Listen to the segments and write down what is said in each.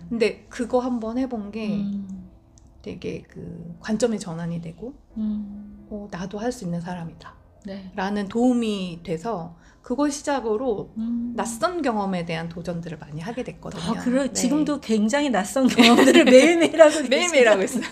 근데 그거 한번 해본 게 되게 그 관점의 전환이 되고 나도 할 수 있는 사람이다 네. 라는 도움이 돼서 그걸 시작으로 낯선 경험에 대한 도전들을 많이 하게 됐거든요. 그래, 네. 지금도 굉장히 낯선 경험들을 매일매일 하고 매일매일 하고 있어요.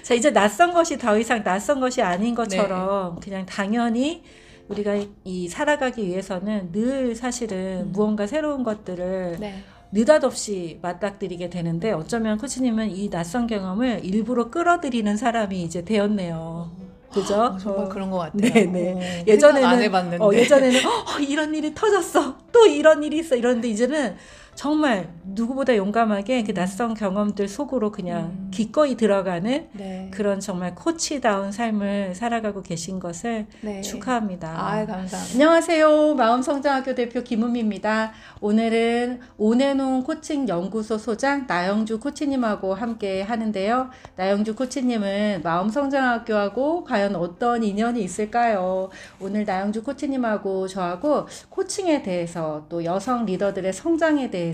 자, 이제 낯선 것이 더 이상 낯선 것이 아닌 것처럼 네. 그냥 당연히 우리가 이 살아가기 위해서는 늘 사실은 무언가 새로운 것들을 네. 느닷없이 맞닥뜨리게 되는데 어쩌면 코치님은 이 낯선 경험을 일부러 끌어들이는 사람이 이제 되었네요. 그죠? 정말 그런 것 같아요. 네네. 예전에는 안 해봤는데. 예전에는 이런 일이 터졌어. 또 이런 일이 있어. 이런데 이제는 정말 누구보다 용감하게 그 낯선 경험들 속으로 그냥 기꺼이 들어가는 네. 그런 정말 코치다운 삶을 살아가고 계신 것을 네. 축하합니다. 감사합니다. 안녕하세요. 마음성장학교 대표 김은미입니다. 오늘은 온앤온 코칭 연구소 소장 나영주 코치님하고 함께 하는데요. 나영주 코치님은 마음성장학교하고 과연 어떤 인연이 있을까요? 오늘 나영주 코치님하고 저하고 코칭에 대해서 또 여성 리더들의 성장에 대해서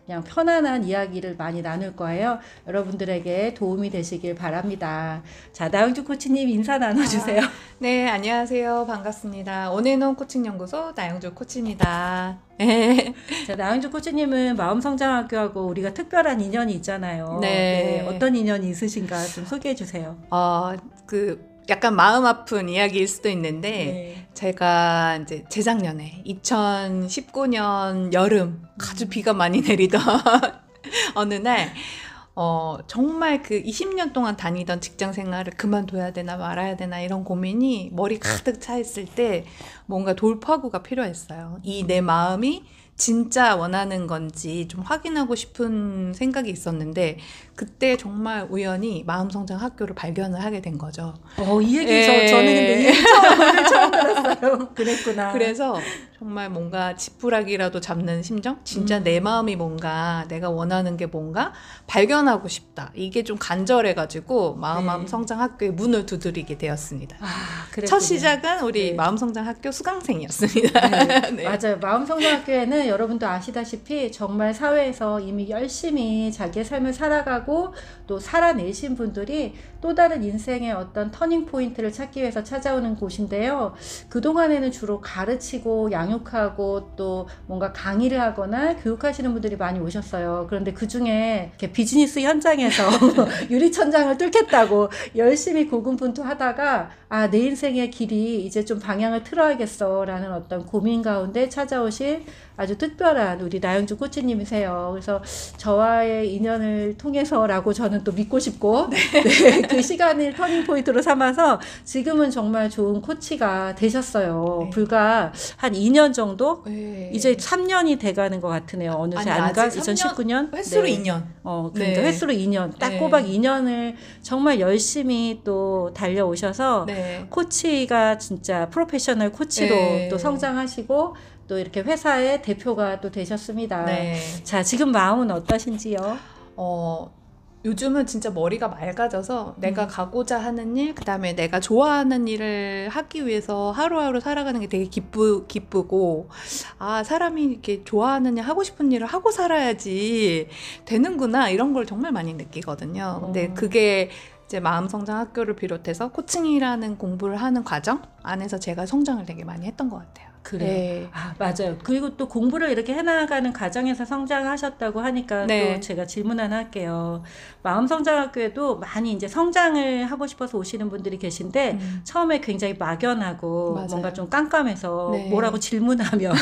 그냥 편안한 이야기를 많이 나눌 거예요. 여러분들에게 도움이 되시길 바랍니다. 자, 나영주 코치님 인사 나눠주세요. 네, 안녕하세요. 반갑습니다. 온앤온 코칭 연구소 나영주 코치입니다. 자, 나영주 코치님은 마음성장학교하고 우리가 특별한 인연이 있잖아요. 네. 어떤 인연이 있으신가 좀 소개해 주세요. 약간 마음 아픈 이야기일 수도 있는데 네. 제가 이제 재작년에 2019년 여름 아주 비가 많이 내리던 어느 날 정말 그 20년 동안 다니던 직장 생활을 그만둬야 되나 말아야 되나 이런 고민이 머리 가득 차 있을 때 뭔가 돌파구가 필요했어요. 이 내 마음이 진짜 원하는 건지 좀 확인하고 싶은 생각이 있었는데 그때 정말 우연히 마음성장 학교를 발견을 하게 된 거죠. 이 얘기 저는 근데 이 얘기 처음 들었어요. 그랬구나. 그래서 정말 뭔가 지푸라기라도 잡는 심정? 진짜 내 마음이 뭔가 내가 원하는 게 뭔가 발견하고 싶다. 이게 좀 간절해가지고 마음성장 학교에 문을 두드리게 되었습니다. 첫 시작은 우리 마음성장 학교 수강생이었습니다. 네. 네. 맞아요. 마음성장 학교에는 여러분도 아시다시피 정말 사회에서 이미 열심히 자기의 삶을 살아가고 또 살아내신 분들이 또 다른 인생의 어떤 터닝 포인트를 찾기 위해서 찾아오는 곳인데요. 그동안에는 주로 가르치고 양육하고 또 뭔가 강의를 하거나 교육하시는 분들이 많이 오셨어요. 그런데 그 중에 이렇게 비즈니스 현장에서 유리천장을 뚫겠다고 열심히 고군분투하다가 내 인생의 길이 이제 좀 방향을 틀어야겠어 라는 어떤 고민 가운데 찾아오신 아주 특별한 우리 나영주 코치님이세요. 그래서 저와의 인연을 통해서라고 저는 또 믿고 싶고 네, 그 시간을 터닝포인트로 삼아서 지금은 정말 좋은 코치가 되셨어요. 네. 불과 한 2년 정도? 네. 이제 3년이 돼가는 것 같으네요. 어느새 안가? 2019년? 횟수로 네. 2년. 그러니까 횟수로 2년. 딱 꼬박 2년을 정말 열심히 또 달려오셔서 코치가 진짜 프로페셔널 코치로 또 성장하시고 또 이렇게 회사의 대표가 또 되셨습니다. 자, 지금 마음은 어떠신지요? 요즘은 진짜 머리가 맑아져서 내가 가고자 하는 일, 그 다음에 내가 좋아하는 일을 하기 위해서 하루하루 살아가는 게 되게 기쁘고, 사람이 이렇게 좋아하는 일, 하고 싶은 일을 하고 살아야지 되는구나, 이런 걸 정말 많이 느끼거든요. 근데 그게 이제 마음성장 학교를 비롯해서 코칭이라는 공부를 하는 과정 안에서 제가 성장을 되게 많이 했던 것 같아요. 그래요. 네. 맞아요. 그리고 또 공부를 이렇게 해나가는 과정에서 성장하셨다고 하니까 또 제가 질문 하나 할게요. 마음성장학교에도 많이 이제 성장을 하고 싶어서 오시는 분들이 계신데 처음에 굉장히 막연하고 뭔가 좀 깜깜해서 뭐라고 질문하면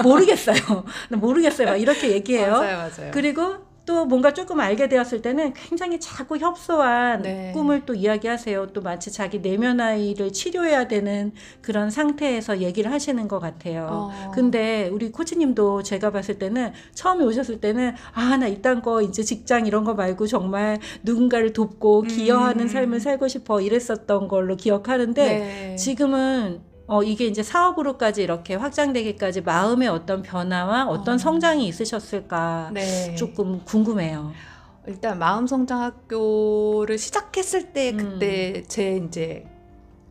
모르겠어요. 막 이렇게 얘기해요. 맞아요. 그리고 또 뭔가 조금 알게 되었을 때는 굉장히 자꾸 협소한 꿈을 또 이야기하세요. 또 마치 자기 내면 아이를 치료해야 되는 그런 상태에서 얘기를 하시는 것 같아요. 근데 우리 코치님도 제가 봤을 때는 처음에 오셨을 때는 나 이딴 거 이제 직장 이런 거 말고 정말 누군가를 돕고 기여하는 삶을 살고 싶어 이랬었던 걸로 기억하는데 지금은 이게 이제 사업으로까지 이렇게 확장되기까지 마음의 어떤 변화와 어떤 성장이 있으셨을까 조금 궁금해요. 일단 마음성장학교를 시작했을 때 그때 제 이제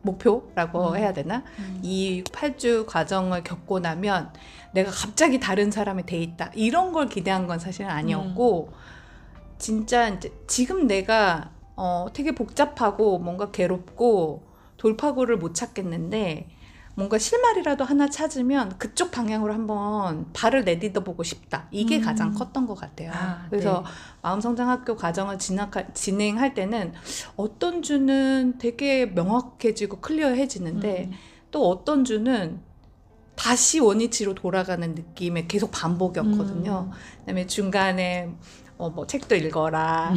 목표라고 해야 되나? 이 8주 과정을 겪고 나면 내가 갑자기 다른 사람이 돼 있다. 이런 걸 기대한 건 사실은 아니었고 진짜 이제 지금 내가 되게 복잡하고 뭔가 괴롭고 돌파구를 못 찾겠는데 뭔가 실마리라도 하나 찾으면 그쪽 방향으로 한번 발을 내딛어 보고 싶다. 이게 가장 컸던 것 같아요. 그래서 네. 마음성장학교 과정을 진행할 때는 어떤 주는 되게 명확해지고 클리어해지는데 또 어떤 주는 다시 원위치로 돌아가는 느낌의 계속 반복이었거든요. 그다음에 중간에 뭐 책도 읽어라,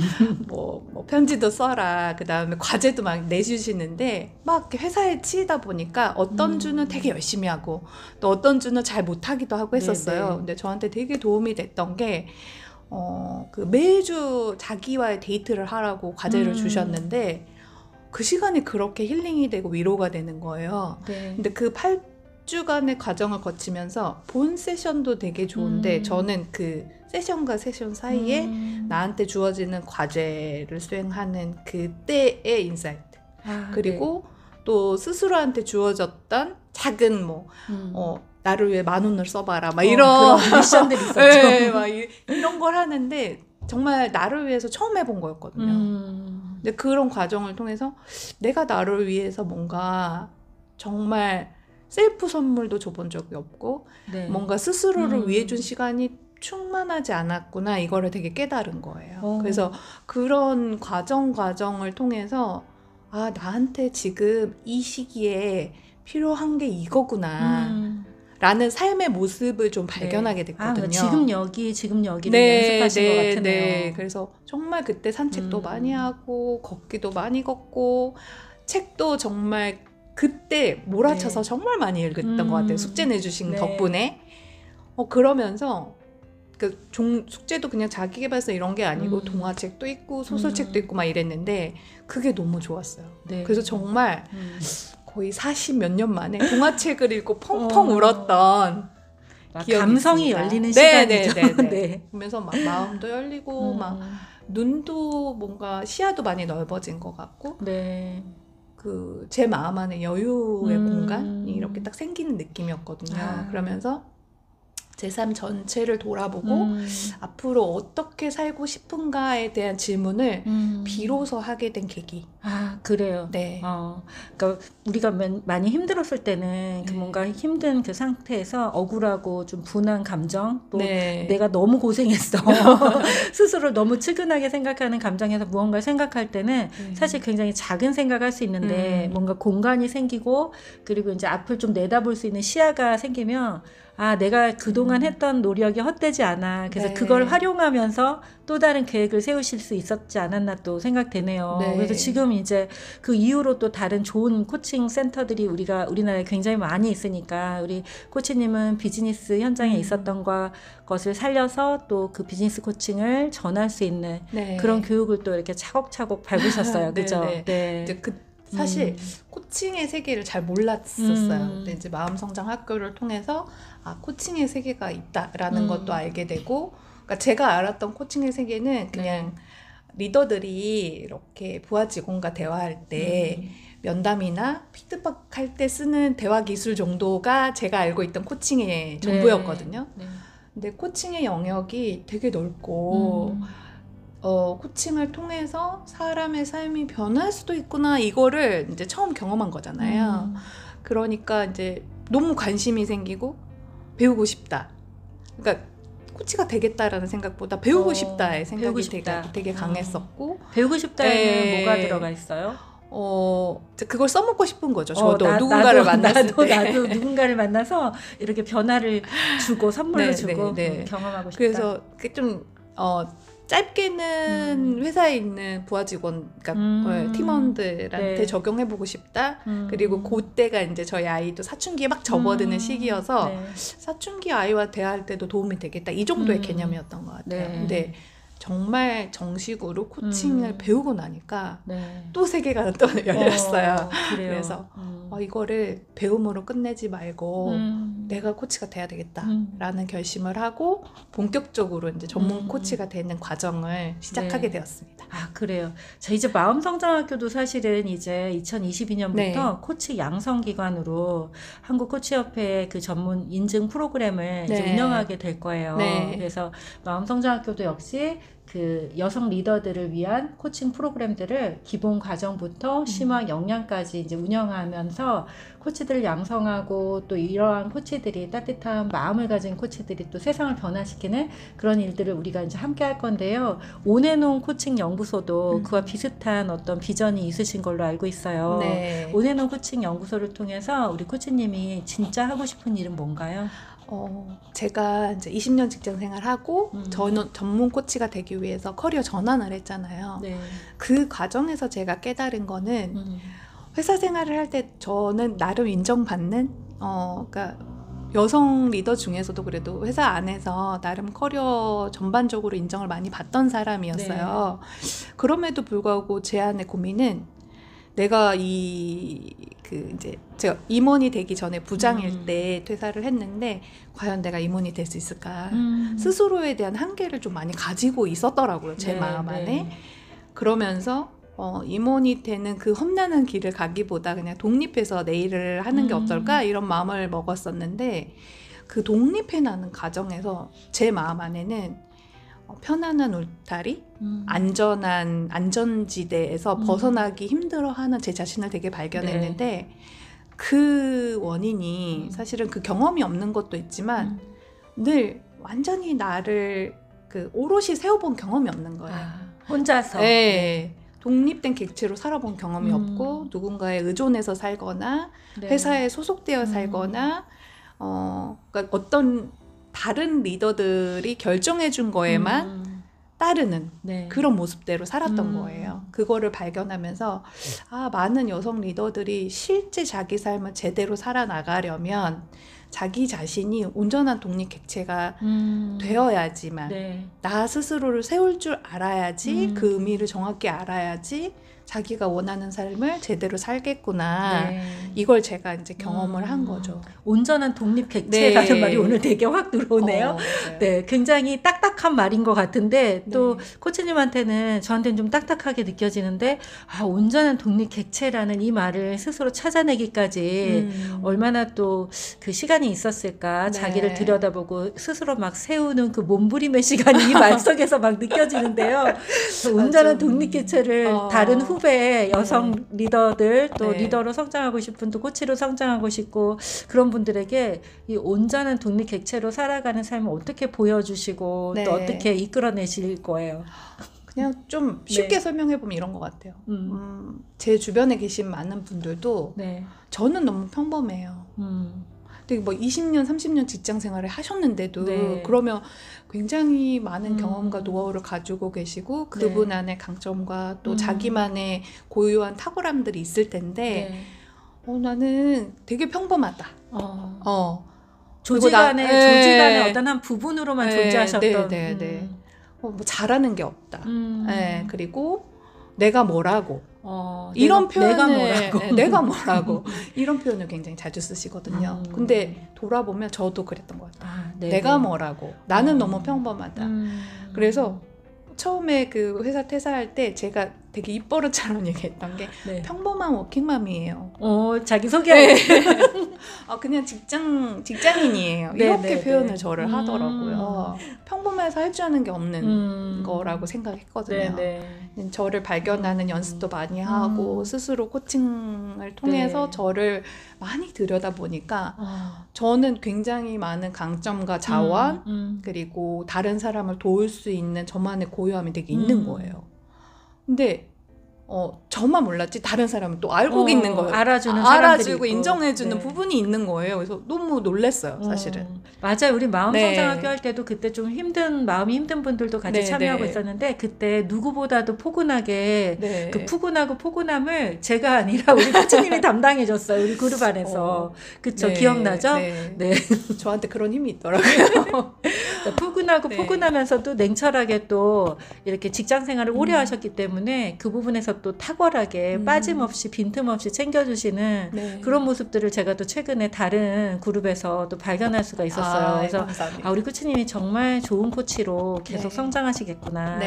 뭐 편지도 써라, 그 다음에 과제도 막 내주시는데 막 이렇게 회사에 치이다 보니까 어떤 주는 되게 열심히 하고 또 어떤 주는 잘 못하기도 하고 했었어요. 네네. 근데 저한테 되게 도움이 됐던 게 그 매주 자기와의 데이트를 하라고 과제를 주셨는데 그 시간이 그렇게 힐링이 되고 위로가 되는 거예요. 네. 근데 그 8주간의 과정을 거치면서 본 세션도 되게 좋은데 저는 그 세션과 세션 사이에 나한테 주어지는 과제를 수행하는 그때의 인사이트 그리고 또 스스로한테 주어졌던 작은 나를 위해 10,000원을 써봐라 막 이런 그런 미션들이 있었죠. 네, 막 이런 걸 하는데 정말 나를 위해서 처음 해본 거였거든요. 근데 그런 과정을 통해서 내가 나를 위해서 뭔가 정말 셀프 선물도 줘본 적이 없고 네. 뭔가 스스로를 위해 준 시간이 충만하지 않았구나 이거를 되게 깨달은 거예요. 그래서 그런 과정을 통해서 아 나한테 지금 이 시기에 필요한 게 이거구나 라는 삶의 모습을 좀 발견하게 됐거든요. 지금 여기를 연습하신 것 같으네요. 네. 그래서 정말 그때 산책도 많이 하고 걷기도 많이 걷고 책도 정말 그때 몰아쳐서 정말 많이 읽었던 것 같아요. 숙제 내주신 덕분에. 그러면서 숙제도 그냥 자기계발서 이런 게 아니고 동화책도 있고 소설책도 있고 막 이랬는데 그게 너무 좋았어요. 네. 그래서 정말 거의 40 몇 년 만에 동화책을 읽고 펑펑 울었던 기억이 감성이 있습니다. 열리는 네, 시간이죠. 네. 보면서 막 마음도 열리고 막 눈도 뭔가 시야도 많이 넓어진 것 같고 네. 제 마음 안에 여유의 공간이 이렇게 딱 생기는 느낌이었거든요. 그러면서 제 삶 전체를 돌아보고 앞으로 어떻게 살고 싶은가에 대한 질문을 비로소 하게 된 계기. 그래요. 네. 그러니까 우리가 많이 힘들었을 때는 그 뭔가 힘든 그 상태에서 억울하고 좀 분한 감정, 또 내가 너무 고생했어. 스스로 너무 측은하게 생각하는 감정에서 무언가를 생각할 때는 사실 굉장히 작은 생각할 수 있는데 뭔가 공간이 생기고 그리고 이제 앞을 좀 내다볼 수 있는 시야가 생기면 내가 그동안 했던 노력이 헛되지 않아. 그래서 그걸 활용하면서 또 다른 계획을 세우실 수 있었지 않았나 또 생각되네요. 그래서 지금 이제 그 이후로 또 다른 좋은 코칭 센터들이 우리나라에 굉장히 많이 있으니까 우리 코치님은 비즈니스 현장에 있었던 것을 살려서 또 그 비즈니스 코칭을 전할 수 있는 그런 교육을 또 이렇게 차곡차곡 밟으셨어요. 그죠? 네. 이제 사실 코칭의 세계를 잘 몰랐었어요. 근데 이제 마음성장학교를 통해서 코칭의 세계가 있다라는 것도 알게 되고, 그러니까 제가 알았던 코칭의 세계는 그냥 리더들이 이렇게 부하 직원과 대화할 때 면담이나 피드백할 때 쓰는 대화 기술 정도가 제가 알고 있던 코칭의 전부였거든요. 근데 코칭의 영역이 되게 넓고 코칭을 통해서 사람의 삶이 변할 수도 있구나 이거를 이제 처음 경험한 거잖아요. 그러니까 이제 너무 관심이 생기고 배우고 싶다. 그러니까 코치가 되겠다라는 생각보다 배우고 싶다의 생각이 되게 강했었고 배우고 싶다에는 뭐가 들어가 있어요? 그걸 써먹고 싶은 거죠. 저도 누군가를 만났을 때. 나도 누군가를 만나서 이렇게 변화를 주고 선물로 주고 경험하고 싶다. 그래서 좀 짧게는 회사에 있는 부하 직원, 그러니까 팀원들한테 적용해보고 싶다. 그리고 그때가 이제 저희 아이도 사춘기에 막 접어드는 시기여서 사춘기 아이와 대화할 때도 도움이 되겠다. 이 정도의 개념이었던 것 같아요. 근데 정말 정식으로 코칭을 배우고 나니까 또 세계가 또 열렸어요. 그래서 이거를 배움으로 끝내지 말고 내가 코치가 돼야 되겠다라는 결심을 하고 본격적으로 이제 전문 코치가 되는 과정을 시작하게 되었습니다. 그래요. 자, 이제 마음성장학교도 사실은 이제 2022년부터 코치 양성기관으로 한국코치협회 그 전문 인증 프로그램을 이제 운영하게 될 거예요. 그래서 마음성장학교도 역시 그 여성 리더들을 위한 코칭 프로그램들을 기본 과정부터 심화 역량까지 이제 운영하면서 코치들을 양성하고 또 이러한 코치들이 따뜻한 마음을 가진 코치들이 또 세상을 변화시키는 그런 일들을 우리가 이제 함께 할 건데요. 온앤온 코칭 연구소도 그와 비슷한 어떤 비전이 있으신 걸로 알고 있어요. 네. 온앤온 코칭 연구소를 통해서 우리 코치님이 진짜 하고 싶은 일은 뭔가요? 제가 이제 20년 직장 생활하고 저는 전문 코치가 되기 위해서 커리어 전환을 했잖아요. 네. 그 과정에서 제가 깨달은 거는 회사 생활을 할 때 저는 나름 인정받는 그러니까 여성 리더 중에서도 그래도 회사 안에서 나름 커리어 전반적으로 인정을 많이 받던 사람이었어요. 그럼에도 불구하고 제 안의 고민은 내가 이제 제가 임원이 되기 전에 부장일 때 퇴사를 했는데 과연 내가 임원이 될 수 있을까? 스스로에 대한 한계를 좀 많이 가지고 있었더라고요. 제 마음 안에. 그러면서 임원이 되는 그 험난한 길을 가기보다 그냥 독립해서 내 일을 하는 게 어떨까? 이런 마음을 먹었었는데 그 독립해 나는 과정에서 제 마음 안에는 편안한 울타리, 안전한 안전지대에서 벗어나기 힘들어하는 제 자신을 되게 발견했는데 그 원인이 사실은 그 경험이 없는 것도 있지만 늘 완전히 나를 오롯이 세워본 경험이 없는 거예요. 혼자서. 네. 독립된 객체로 살아본 경험이 없고 누군가에 의존해서 살거나 회사에 소속되어 살거나 그러니까 어떤 다른 리더들이 결정해 준 거에만 따르는 그런 모습대로 살았던 거예요. 그거를 발견하면서 많은 여성 리더들이 실제 자기 삶을 제대로 살아나가려면 자기 자신이 온전한 독립 객체가 되어야지만 나 스스로를 세울 줄 알아야지 그 의미를 정확히 알아야지 자기가 원하는 삶을 제대로 살겠구나. 이걸 제가 이제 경험을 한 거죠. 온전한 독립 객체라는 말이 오늘 되게 확 들어오네요. 네, 굉장히 딱딱한 말인 것 같은데 또 코치님한테는 저한테는 좀 딱딱하게 느껴지는데 온전한 독립 객체라는 이 말을 스스로 찾아내기까지 얼마나 또 그 시간이 있었을까. 자기를 들여다보고 스스로 막 세우는 그 몸부림의 시간이 이 말 속에서 막 느껴지는데요. 온전한 독립 객체를 다른 후배 여성 리더들 또 리더로 성장하고 싶은 또 코치로 성장하고 싶고 그런 분들에게 이 온전한 독립 객체로 살아가는 삶을 어떻게 보여주시고 또 어떻게 이끌어내실 거예요? 그냥 좀 쉽게 설명해보면 이런 것 같아요. 제 주변에 계신 많은 분들도 저는 너무 평범해요. 되게 뭐 20년, 30년 직장 생활을 하셨는데도 그러면 굉장히 많은 경험과 노하우를 가지고 계시고 그분 안에 강점과 또 자기만의 고유한 탁월함들이 있을 텐데 나는 되게 평범하다. 조직안의 어떤 한 부분으로만 존재하셨던 뭐 잘하는 게 없다. 그리고 내가 뭐라고 이런 표현을 내가 뭐라고 이런 표현을 굉장히 자주 쓰시거든요. 근데 돌아보면 저도 그랬던 것 같아요. 내가 뭐라고 나는 너무 평범하다. 그래서 처음에 그 회사 퇴사할 때 제가 되게 입버릇처럼 얘기했던 게 평범한 워킹맘이에요. 자기 소개. 그냥 직장인이에요. 이렇게 표현을 저를 하더라고요. 평범해서 할 줄 아는 게 없는 거라고 생각했거든요. 저를 발견하는 연습도 많이 하고 스스로 코칭을 통해서 저를 많이 들여다보니까 저는 굉장히 많은 강점과 자원 그리고 다른 사람을 도울 수 있는 저만의 고유함이 되게 있는 거예요. 근데 저만 몰랐지 다른 사람은 또 알고 있는 거예요. 알아주는 사람들이 알아주고 있고. 인정해주는 부분이 있는 거예요. 그래서 너무 놀랐어요, 사실은. 맞아요. 우리 마음성장학교 할 때도 그때 좀 마음이 힘든 분들도 같이 참여하고 있었는데 그때 누구보다도 포근하게 그 포근함을 제가 아니라 우리 코치님이 담당해줬어요. 우리 그룹 안에서. 그쵸? 기억나죠? 저한테 그런 힘이 있더라고요. 포근하면서도 냉철하게 또 이렇게 직장 생활을 오래 하셨기 때문에 그 부분에서 또 탁월하게 빠짐없이 빈틈없이 챙겨주시는 그런 모습들을 제가 또 최근에 다른 그룹에서 또 발견할 수가 있었어요. 그래서 우리 코치님이 정말 좋은 코치로 계속 성장하시겠구나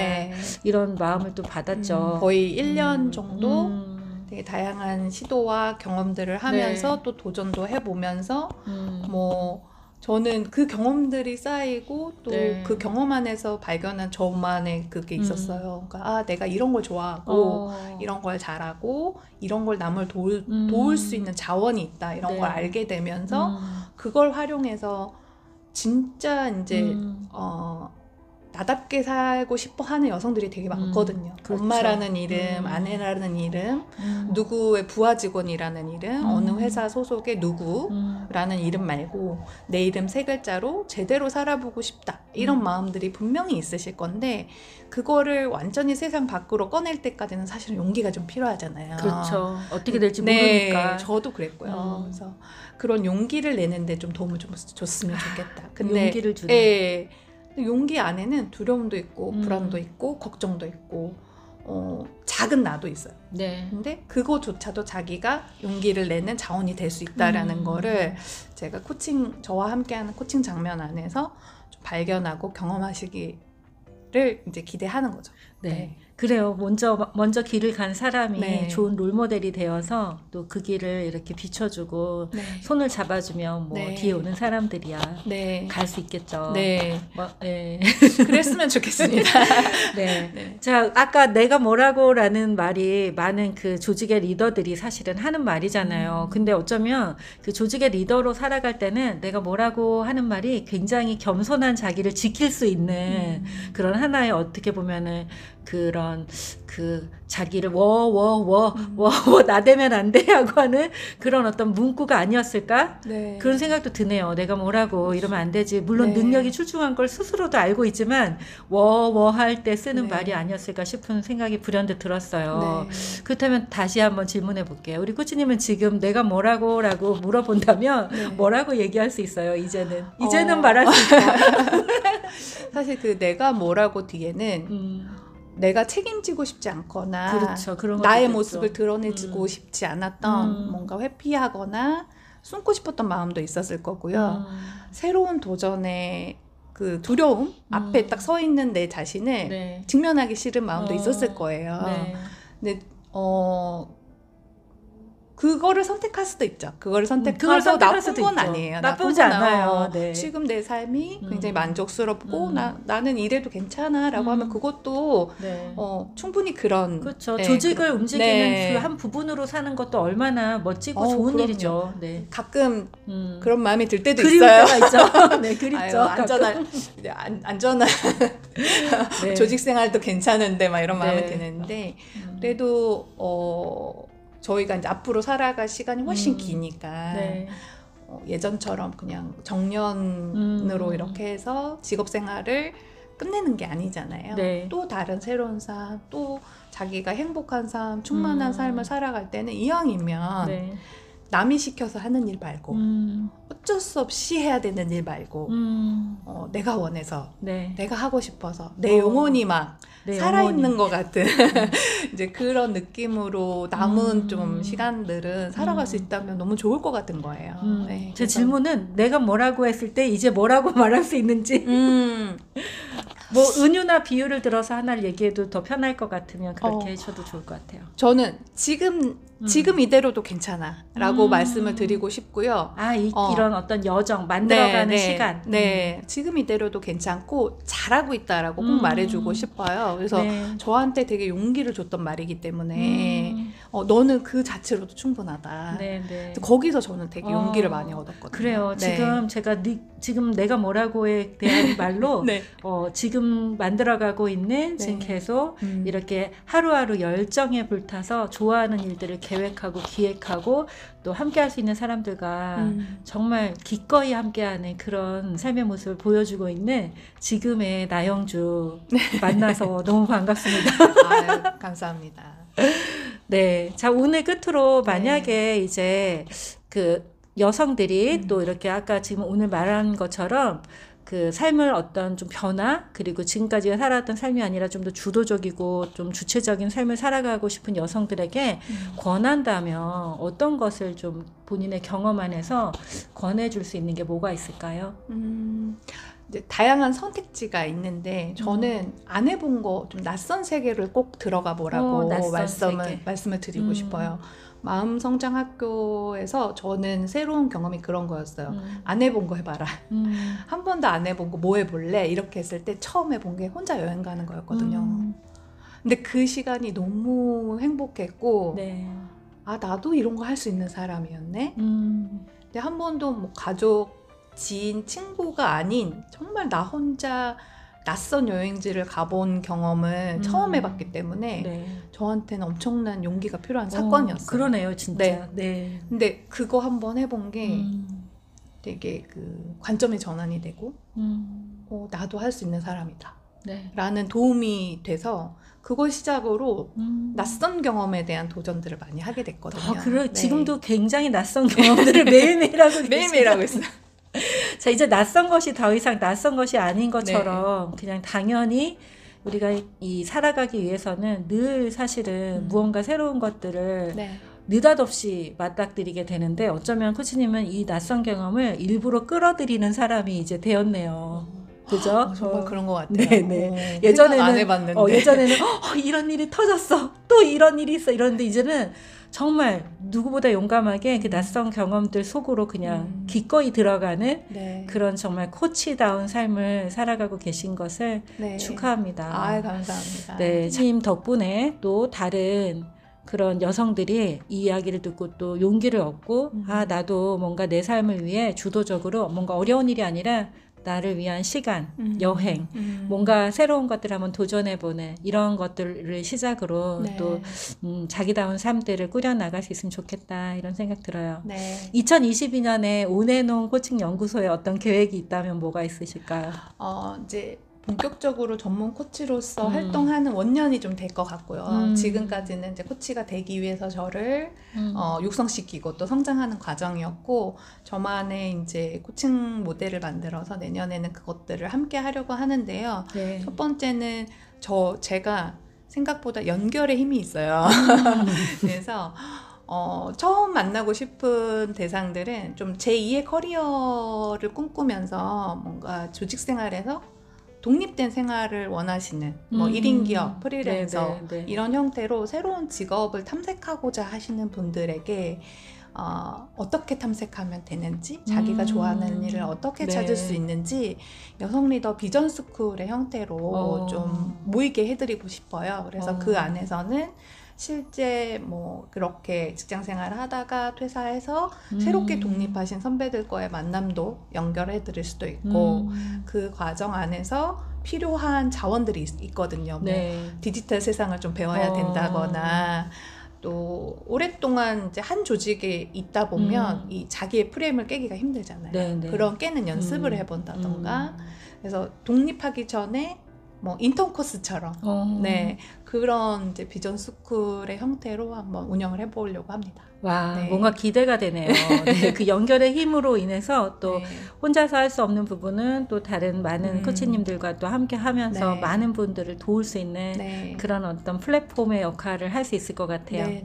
이런 마음을 또 받았죠. 거의 1년 정도 되게 다양한 시도와 경험들을 하면서 또 도전도 해보면서 뭐 저는 그 경험들이 쌓이고 또 네. 그 경험 안에서 발견한 저만의 그게 있었어요. 그러니까 아, 내가 이런 걸 좋아하고 이런 걸 잘하고 이런 걸 남을 도울 수 있는 자원이 있다. 이런 네. 걸 알게 되면서 그걸 활용해서 진짜 이제 나답게 살고 싶어 하는 여성들이 되게 많거든요. 그렇죠. 엄마라는 이름, 아내라는 이름, 누구의 부하 직원이라는 이름, 어느 회사 소속의 누구라는 이름 말고 내 이름 3글자로 제대로 살아보고 싶다. 이런 마음들이 분명히 있으실 건데 그거를 완전히 세상 밖으로 꺼낼 때까지는 사실은 용기가 좀 필요하잖아요. 그렇죠. 어떻게 될지 네, 모르니까. 저도 그랬고요. 그래서 그런 용기를 내는데 좀 도움을 좀 줬으면 좋겠다. 근데 용기를 주는. 예, 용기 안에는 두려움도 있고 불안도 있고 걱정도 있고 작은 나도 있어요. 네. 근데 그거조차도 자기가 용기를 내는 자원이 될 수 있다라는 거를 제가 저와 함께하는 코칭 장면 안에서 좀 발견하고 경험하시기를 이제 기대하는 거죠. 네. 그래요. 먼저 길을 간 사람이 네. 좋은 롤모델이 되어서 또 그 길을 이렇게 비춰주고 네. 손을 잡아주면 뭐 네. 뒤에 오는 사람들이야 네. 갈 수 있겠죠. 네. 뭐, 네. 그랬으면 좋겠습니다. 네. 네. 자, 아까 내가 뭐라고라는 말이 많은 그 조직의 리더들이 사실은 하는 말이잖아요. 근데 어쩌면 그 조직의 리더로 살아갈 때는 내가 뭐라고 하는 말이 굉장히 겸손한 자기를 지킬 수 있는 그런 하나의 어떻게 보면은 그런 그 자기를 나대면 안 돼 하고 하는 그런 어떤 문구가 아니었을까? 네. 그런 생각도 드네요. 내가 뭐라고 이러면 안 되지. 물론 네. 능력이 출중한 걸 스스로도 알고 있지만 할 때 쓰는 네. 말이 아니었을까 싶은 생각이 불현듯 들었어요. 네. 그렇다면 다시 한번 질문해 볼게요. 우리 코치님은 지금 내가 뭐라고 물어본다면 네. 뭐라고 얘기할 수 있어요? 이제는 어. 말할 수 있다. 사실 그 내가 뭐라고 뒤에는 내가 책임지고 싶지 않거나 그렇죠. 그런 것도 나의 있겠죠. 모습을 드러내주고 싶지 않았던 뭔가 회피하거나 숨고 싶었던 마음도 있었을 거고요. 새로운 도전의 그 두려움 앞에 딱 서 있는 내 자신을 네. 직면하기 싫은 마음도 있었을 거예요. 네. 근데 그거를 선택할 수도 있죠. 그걸 그걸 선택해도 선택할 나쁜 수도 건 있죠. 아니에요. 나쁘지 나쁜 건 않아요. 네. 지금 내 삶이 굉장히 만족스럽고 음. 나는 이래도 괜찮아라고 하면 그것도 네. 충분히 그런 그렇죠. 네, 조직을 움직이는 네. 그 한 부분으로 사는 것도 얼마나 멋지고 좋은 그럼요. 일이죠. 네. 가끔 그런 마음이 들 때도 그리울 있어요. 때가 있죠. 네, 그립죠. 아유, 안전한 네. 조직 생활도 괜찮은데 막 이런 마음이 네. 드는데 그래도 저희가 이제 앞으로 살아갈 시간이 훨씬 기니까 네. 예전처럼 그냥 정년으로 이렇게 해서 직업 생활을 끝내는 게 아니잖아요. 네. 또 다른 새로운 삶, 또 자기가 행복한 삶, 충만한 삶을 살아갈 때는 이왕이면 네. 남이 시켜서 하는 일 말고 어쩔 수 없이 해야 되는 일 말고 내가 원해서 네. 내가 하고 싶어서 내 영혼이 막 내 살아있는 영혼이. 것 같은 이제 그런 느낌으로 남은 좀 시간들은 살아갈 수 있다면 너무 좋을 것 같은 거예요. 네, 제 그래서- 질문은 내가 뭐라고 했을 때 이제 뭐라고 말할 수 있는지 뭐 은유나 비유를 들어서 하나를 얘기해도 더 편할 것 같으면 그렇게 해줘도 좋을 것 같아요. 저는 지금 이대로도 괜찮아 라고 말씀을 드리고 싶고요. 이런 어떤 여정 만들어가는 시간. 네, 지금 이대로도 괜찮고 잘하고 있다라고 꼭 말해주고 싶어요. 그래서 네. 저한테 되게 용기를 줬던 말이기 때문에 너는 그 자체로도 충분하다. 네, 네. 거기서 저는 되게 용기를 많이 얻었거든요. 그래요. 네. 지금 제가 지금 내가 뭐라고에 대한 말로 네. 지금 만들어가고 있는 지금 네. 계속 이렇게 하루하루 열정에 불타서 좋아하는 일들을 계획하고 기획하고 또 함께할 수 있는 사람들과 정말 기꺼이 함께하는 그런 삶의 모습을 보여주고 있는 지금의 나영주 만나서 너무 반갑습니다. 아유, 감사합니다. 네. 자, 오늘 끝으로 만약에 이제 그 여성들이 또 이렇게 아까 지금 오늘 말한 것처럼 그 삶을 어떤 좀 변화 그리고 지금까지 살아왔던 삶이 아니라 좀 더 주도적이고 좀 주체적인 삶을 살아가고 싶은 여성들에게 권한다면 어떤 것을 좀 본인의 경험 안에서 권해줄 수 있는 게 뭐가 있을까요? 이제 다양한 선택지가 있는데 저는 안 해본 거 좀 낯선 세계를 꼭 들어가 보라고 낯선 세계. 말씀을 드리고 싶어요. 마음성장학교에서 저는 새로운 경험이 그런 거였어요. 안 해본 거 해봐라. 한 번도 안 해본 거 뭐 해볼래? 이렇게 했을 때 처음 해본 게 혼자 여행 가는 거였거든요. 근데 그 시간이 너무 행복했고 네. 아 나도 이런 거 할 수 있는 사람이었네. 근데 한 번도 뭐 가족, 지인, 친구가 아닌 정말 나 혼자 낯선 여행지를 가본 경험을 처음 해봤기 때문에 네. 저한테는 엄청난 용기가 필요한 사건이었어요. 그러네요, 진짜. 네. 네. 근데 그거 한번 해본 게 되게 그 관점의 전환이 되고 나도 할 수 있는 사람이다 네. 라는 도움이 돼서 그걸 시작으로 낯선 경험에 대한 도전들을 많이 하게 됐거든요. 그래, 네. 지금도 굉장히 낯선 경험들을 매일매일 하고 계시죠. 매일매일 하고 있어요. 자, 이제 낯선 것이 더 이상 낯선 것이 아닌 것처럼 그냥 당연히 우리가 이 살아가기 위해서는 늘 사실은 무언가 새로운 것들을 네. 느닷없이 맞닥뜨리게 되는데 어쩌면 코치님은 이 낯선 경험을 일부러 끌어들이는 사람이 이제 되었네요. 그죠? 정말 그런 것 같아요. 네네. 예전에는 안 해봤는데. 예전에는 이런 일이 터졌어. 또 이런 일이 있어. 이러는데 이제는 정말 누구보다 용감하게 그 낯선 경험들 속으로 그냥 기꺼이 들어가는 네. 그런 정말 코치다운 삶을 살아가고 계신 것을 네. 축하합니다. 아, 감사합니다. 네, 님 덕분에 또 다른 그런 여성들이 이 이야기를 듣고 또 용기를 얻고 나도 뭔가 내 삶을 위해 주도적으로 뭔가 어려운 일이 아니라 나를 위한 시간, 여행, 뭔가 새로운 것들을 한번 도전해보는 이런 것들을 시작으로 네. 또 자기다운 삶들을 꾸려나갈 수 있으면 좋겠다 이런 생각 들어요. 네. 2022년에 온앤온 코칭 연구소에 어떤 계획이 있다면 뭐가 있으실까요? 이제 본격적으로 전문 코치로서 활동하는 원년이 좀 될 것 같고요. 지금까지는 이제 코치가 되기 위해서 저를 육성시키고 또 성장하는 과정이었고, 저만의 이제 코칭 모델을 만들어서 내년에는 그것들을 함께 하려고 하는데요. 네. 첫 번째는 제가 생각보다 연결의 힘이 있어요. 그래서 처음 만나고 싶은 대상들은 좀 제2의 커리어를 꿈꾸면서 뭔가 조직 생활에서 독립된 생활을 원하시는 뭐 1인 기업, 프리랜서 네. 이런 형태로 새로운 직업을 탐색하고자 하시는 분들에게 어떻게 탐색하면 되는지, 자기가 좋아하는 일을 어떻게 찾을 수 있는지 여성 리더 비전 스쿨의 형태로 좀 모이게 해드리고 싶어요. 그래서 그 안에서는 실제 뭐 그렇게 직장 생활을 하다가 퇴사해서 새롭게 독립하신 선배들과의 만남도 연결해 드릴 수도 있고, 그 과정 안에서 필요한 자원들이 있거든요. 뭐 디지털 세상을 좀 배워야 된다거나, 또 오랫동안 이제 한 조직에 있다 보면 이 자기의 프레임을 깨기가 힘들잖아요. 그런 깨는 연습을 해본다던가, 그래서 독립하기 전에 뭐 인턴 코스처럼 그런 이제 비전 스쿨의 형태로 한번 운영을 해보려고 합니다. 와, 뭔가 기대가 되네요. 그 연결의 힘으로 인해서 또 혼자서 할 수 없는 부분은 또 다른 많은 코치님들과 또 함께 하면서 많은 분들을 도울 수 있는 그런 어떤 플랫폼의 역할을 할 수 있을 것 같아요.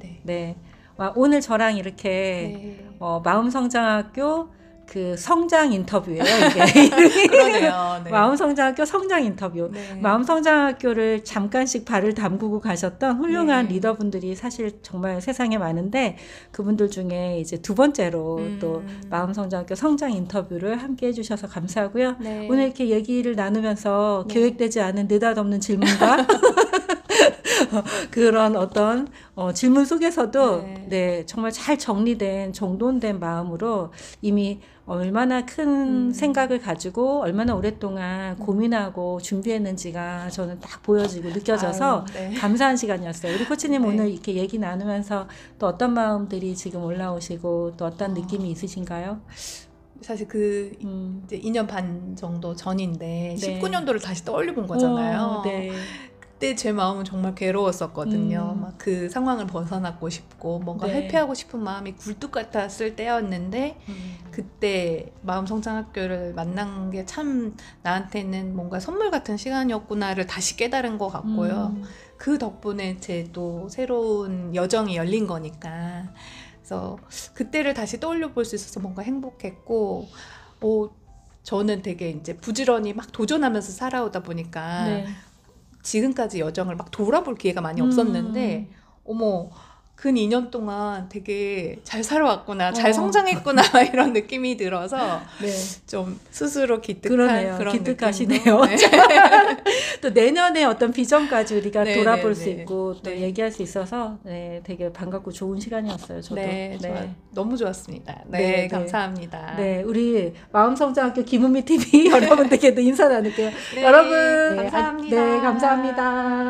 와, 오늘 저랑 이렇게 마음성장학교 그 성장 인터뷰예요, 이게. 그러네요. 마음성장학교 성장 인터뷰. 마음성장학교를 잠깐씩 발을 담그고 가셨던 훌륭한 리더분들이 사실 정말 세상에 많은데, 그분들 중에 이제 두 번째로 또 마음성장학교 성장 인터뷰를 함께 해주셔서 감사하고요. 오늘 이렇게 얘기를 나누면서 계획되지 않은 느닷없는 질문과 그런 어떤 질문 속에서도 정말 잘 정리된 정돈된 마음으로 이미 얼마나 큰 생각을 가지고 얼마나 오랫동안 고민하고 준비했는지가 저는 딱 보여지고 느껴져서 감사한 시간이었어요. 우리 코치님 오늘 이렇게 얘기 나누면서 또 어떤 마음들이 지금 올라오시고 또 어떤 느낌이 있으신가요? 사실 그 이제 2년 반 정도 전인데 19년도를 다시 떠올려본 거잖아요. 그때 제 마음은 정말 괴로웠었거든요. 막 그 상황을 벗어나고 싶고 뭔가 회피하고 싶은 마음이 굴뚝 같았을 때였는데 그때 마음성장학교를 만난 게 참 나한테는 뭔가 선물 같은 시간이었구나를 다시 깨달은 것 같고요. 그 덕분에 제 또 새로운 여정이 열린 거니까. 그래서 그때를 다시 떠올려 볼 수 있어서 뭔가 행복했고, 저는 되게 이제 부지런히 막 도전하면서 살아오다 보니까 지금까지 여정을 막 돌아볼 기회가 많이 없었는데, 근 2년 동안 되게 잘 살아왔구나, 잘 어. 성장했구나 이런 느낌이 들어서 네. 좀 스스로 기특한 그러네요. 그런 기특하시네요. 느낌으로. 네. 또 내년에 어떤 비전까지 우리가 네, 돌아볼 네, 수 네. 있고 또 네. 얘기할 수 있어서 네, 되게 반갑고 좋은 시간이었어요. 저도. 네, 너무 좋았습니다. 네, 네, 네. 감사합니다. 네, 우리 마음성장학교 김은미 TV 여러분들께도 인사 나눌게요. 네, 여러분 감사합니다. 네, 감사합니다.